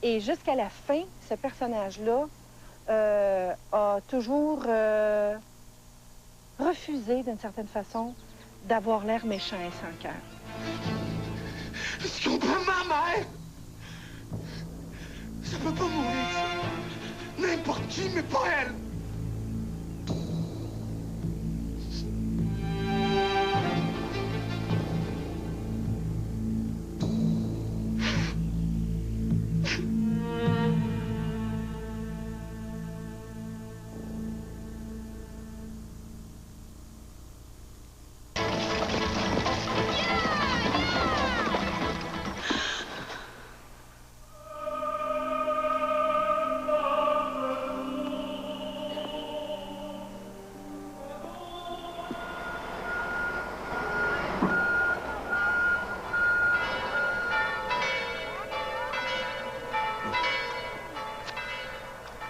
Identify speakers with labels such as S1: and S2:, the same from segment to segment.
S1: Et jusqu'à la fin, ce personnage-là a toujours refusé, d'une certaine façon, d'avoir l'air méchant et sans cœur.
S2: Est-ce qu'on prend ma mère? Ça peut pas mourir, ça. N'importe qui, mais pas elle.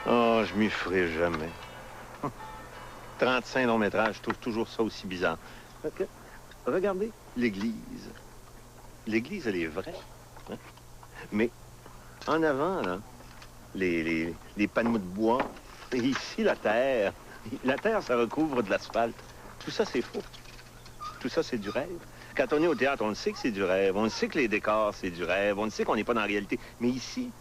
S3: Oh, je m'y ferai jamais. 35 longs métrages, je trouve toujours ça aussi bizarre. Parce que, regardez l'église. L'église, elle est vraie. Hein? Mais en avant, là, les panneaux de bois, et ici, la terre. La terre, ça recouvre de l'asphalte. Tout ça, c'est faux. Tout ça, c'est du rêve. Quand on est au théâtre, on le sait que c'est du rêve. On le sait que les décors, c'est du rêve. On le sait qu'on n'est pas dans la réalité. Mais ici,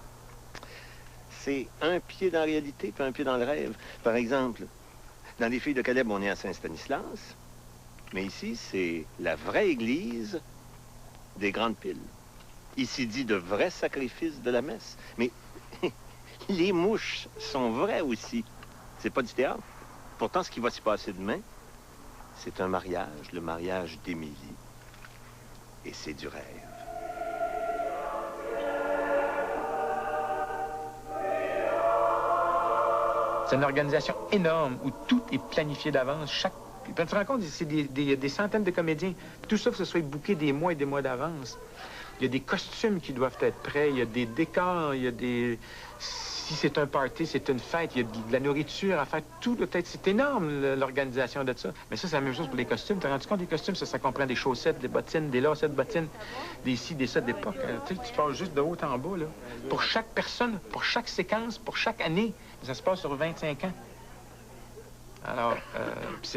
S3: c'est un pied dans la réalité puis un pied dans le rêve. Par exemple, dans Les Filles de Caleb, on est à Saint-Stanislas. Mais ici, c'est la vraie église des Grandes Piles. Ici dit de vrais sacrifices de la messe. Mais les mouches sont vraies aussi. C'est pas du théâtre. Pourtant, ce qui va s'y passer demain, c'est un mariage, le mariage d'Émilie. Et c'est du rêve.
S4: C'est une organisation énorme où tout est planifié d'avance. Tu te rends compte, c'est des centaines de comédiens. Tout ça, faut que ce soit booké des mois et des mois d'avance. Il y a des costumes qui doivent être prêts, il y a des décors, il y a des... Si c'est un party, c'est une fête, il y a de la nourriture à faire, tout doit être... C'est énorme, l'organisation de ça. Mais ça, c'est la même chose pour les costumes. Tu te rends compte, les costumes, ça comprend des chaussettes, des bottines, des lacets de bottines, des ci, des ça d'époque. Tu passes juste de haut en bas, là. Pour chaque personne, pour chaque séquence, pour chaque année. Ça se passe sur 25 ans. Alors,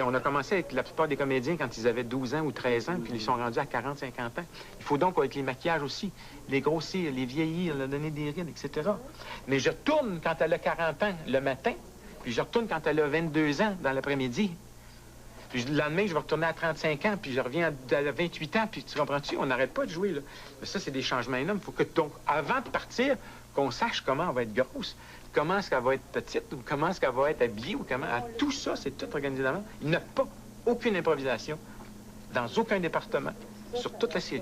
S4: on a commencé avec la plupart des comédiens quand ils avaient 12 ans ou 13 ans, puis ils sont rendus à 40, 50 ans. Il faut donc, avec les maquillages aussi, les grossir, les vieillir, leur donner des rides, etc. Mais je retourne quand elle a 40 ans le matin, puis je retourne quand elle a 22 ans dans l'après-midi. Puis le lendemain, je vais retourner à 35 ans, puis je reviens à 28 ans, puis tu comprends-tu? On n'arrête pas de jouer, là. Mais ça, c'est des changements énormes. Il faut que, donc, avant de partir, qu'on sache comment on va être grosse. Comment est-ce qu'elle va être petite, ou comment est-ce qu'elle va être habillée, ou comment... Tout ça, c'est tout organisé d'avance. Il n'y a pas aucune improvisation dans aucun département sur toute la série.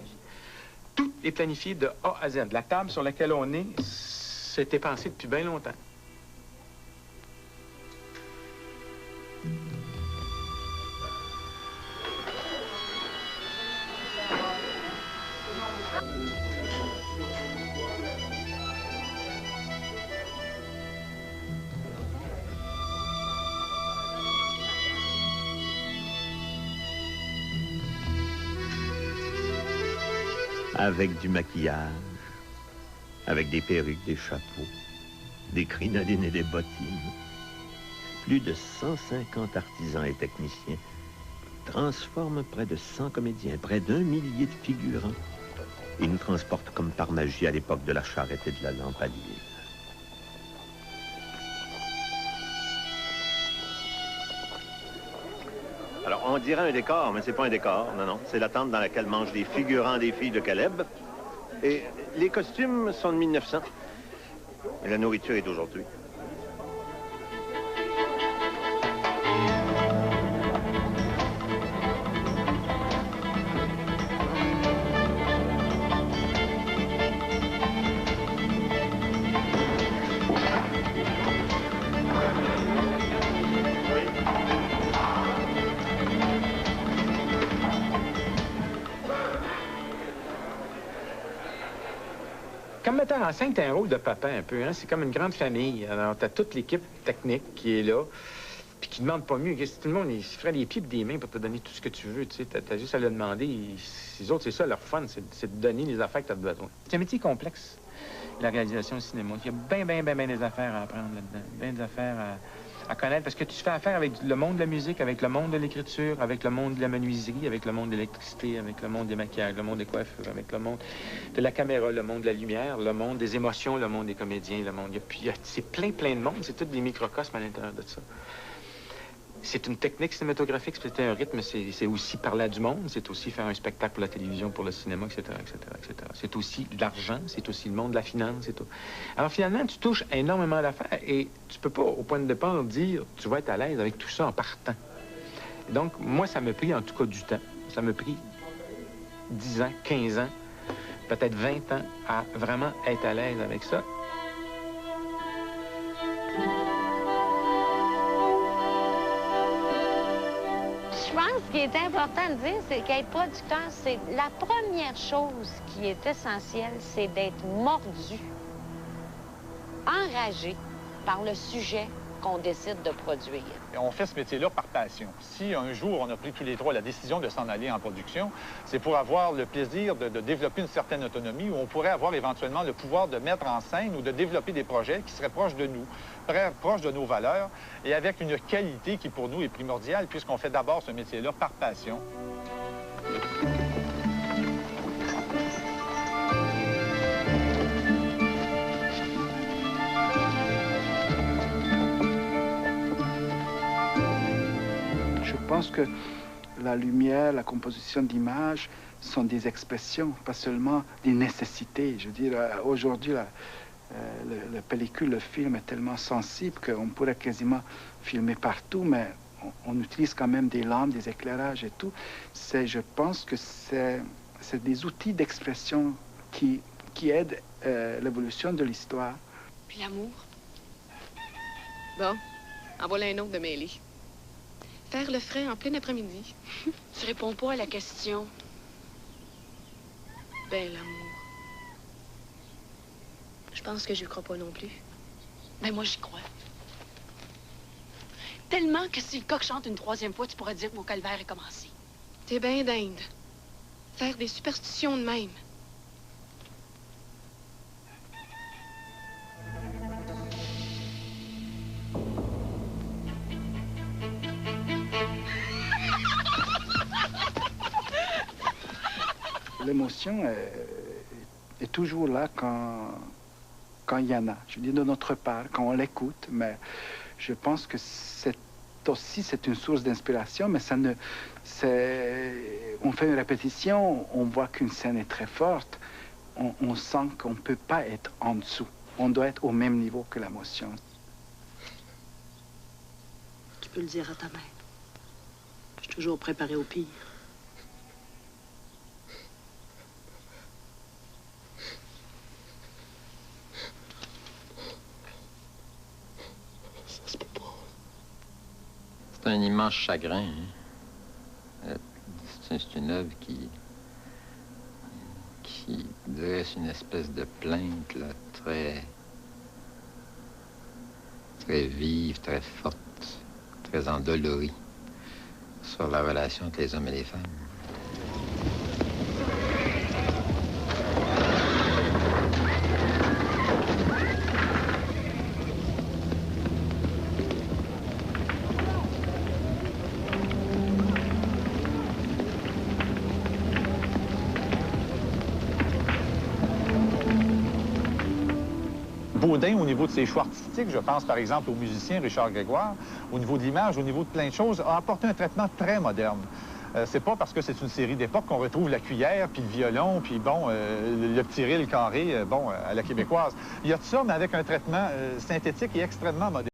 S4: Tout est planifié de A à Z. La table sur laquelle on est, c'était pensé depuis bien longtemps.
S3: Avec du maquillage, avec des perruques, des chapeaux, des crinolines et des bottines. Plus de 150 artisans et techniciens transforment près de 100 comédiens, près d'1 millier de figurants. Ils nous transportent comme par magie à l'époque de la charrette et de la lampe à l'huile. Alors, on dirait un décor, mais c'est pas un décor. Non, non. C'est la tente dans laquelle mangent les figurants des Filles de Caleb. Et les costumes sont de 1900. Et la nourriture est d'aujourd'hui.
S4: Comme metteur en scène, t'as un rôle de papa un peu, hein? C'est comme une grande famille. Alors, t'as toute l'équipe technique qui est là, puis qui demande pas mieux. Tout le monde, il se ferait les pieds et des mains pour te donner tout ce que tu veux, tu sais. T'as juste à le demander. Les autres, c'est ça, leur fun, c'est de donner les affaires que t'as besoin. C'est un métier complexe. la réalisation au cinéma. Il y a bien des affaires à apprendre là-dedans, bien des affaires à connaître, parce que tu fais affaire avec le monde de la musique, avec le monde de l'écriture, avec le monde de la menuiserie, avec le monde de l'électricité, avec le monde des maquillages, le monde des coiffures, avec le monde de la caméra, le monde de la lumière, le monde des émotions, le monde des comédiens, le monde... C'est plein de monde, c'est tous des microcosmes à l'intérieur de ça. C'est une technique cinématographique, c'est un rythme, c'est aussi parler à du monde, c'est aussi faire un spectacle pour la télévision, pour le cinéma, etc., etc., etc. C'est aussi de l'argent, c'est aussi le monde de la finance, c'est tout. Alors finalement, tu touches énormément d'affaires et tu peux pas, au point de départ, dire tu vas être à l'aise avec tout ça en partant. Et donc, moi, ça m'a pris en tout cas du temps. Ça m'a pris 10 ans, 15 ans, peut-être 20 ans à vraiment être à l'aise avec ça.
S5: Je pense qu'il est important de dire, c'est qu'être producteur, c'est la première chose qui est essentielle, c'est d'être mordu, enragé par le sujet qu'on décide de produire.
S6: On fait ce métier-là par passion. Si un jour on a pris tous les trois la décision de s'en aller en production, c'est pour avoir le plaisir de développer une certaine autonomie où on pourrait avoir éventuellement le pouvoir de mettre en scène ou de développer des projets qui seraient proches de nous, proches de nos valeurs et avec une qualité qui pour nous est primordiale puisqu'on fait d'abord ce métier-là par passion.
S7: Je pense que la lumière, la composition d'images sont des expressions, pas seulement des nécessités. Je veux dire, aujourd'hui, la pellicule, le film est tellement sensible qu'on pourrait quasiment filmer partout, mais on utilise quand même des lampes, des éclairages et tout. Je pense que c'est des outils d'expression qui aident l'évolution de l'histoire.
S8: Puis l'amour? Bon, en voilà un autre de mêlé. Faire le frais en plein après-midi. Tu réponds pas à la question. Ben, l'amour. Je pense que je crois pas non plus.
S9: Ben, moi, j'y crois. Tellement que si le coq chante une troisième fois, tu pourrais dire que mon calvaire est commencé.
S8: T'es bien d'Inde. Faire des superstitions de même.
S7: L'émotion est toujours là quand il y en a. Je veux dire, de notre part, quand on l'écoute, mais je pense que c'est une source d'inspiration, mais ça ne... On fait une répétition, on voit qu'une scène est très forte, on sent qu'on ne peut pas être en dessous. On doit être au même niveau que l'émotion.
S9: Tu peux le dire à ta mère. Je suis toujours préparée au pire.
S10: C'est un immense chagrin. Hein? C'est une œuvre qui dresse une espèce de plainte là, très vive, très forte, très endolorie sur la relation entre les hommes et les femmes.
S6: Baudin, au niveau de ses choix artistiques, je pense par exemple au musicien Richard Grégoire, au niveau de l'image, au niveau de plein de choses, a apporté un traitement très moderne. C'est pas parce que c'est une série d'époque qu'on retrouve la cuillère, puis le violon, puis bon, le petit riz, le carré, bon, à la québécoise. Il y a de ça, mais avec un traitement synthétique et extrêmement moderne.